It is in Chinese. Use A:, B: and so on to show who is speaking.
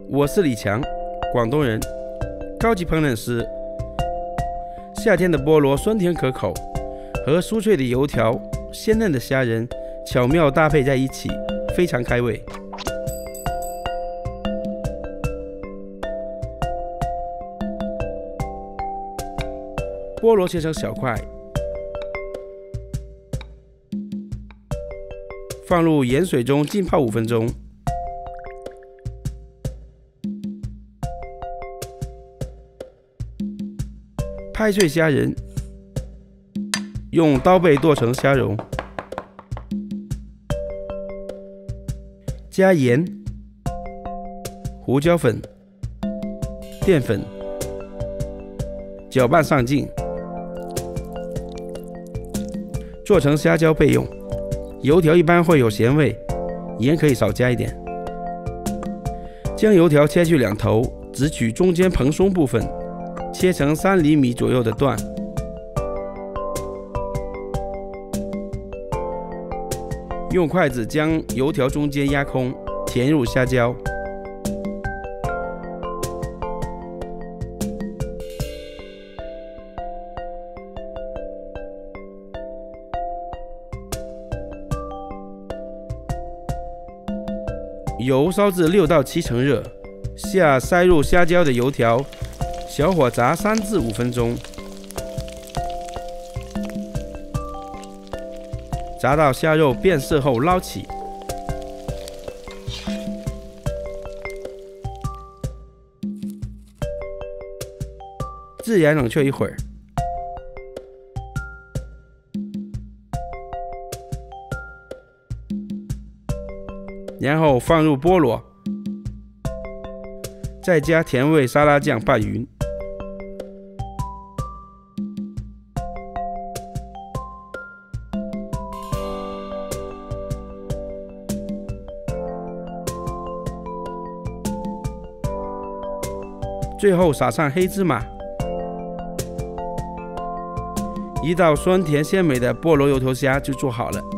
A: 我是李强，广东人，高级烹饪师。夏天的菠萝酸甜可口，和酥脆的油条、鲜嫩的虾仁巧妙搭配在一起，非常开胃。菠萝切成小块，放入盐水中浸泡5分钟。拍碎虾仁，用刀背剁成虾蓉，加盐、胡椒粉、淀粉，搅拌上劲，做成虾胶备用。油条一般会有咸味，盐可以少加一点。将油条切去2头，只取中间蓬松部分，切成3厘米左右的段。用筷子将油条中间压空，填入虾胶。油烧至6到7成热，下塞入虾胶的油条，小火炸3至5分钟，炸到虾肉变色后捞起，自然冷却一会儿，然后放入菠萝，再加甜味沙拉酱拌匀。最后撒上黑芝麻，一道酸甜鲜美的菠萝油头虾就做好了。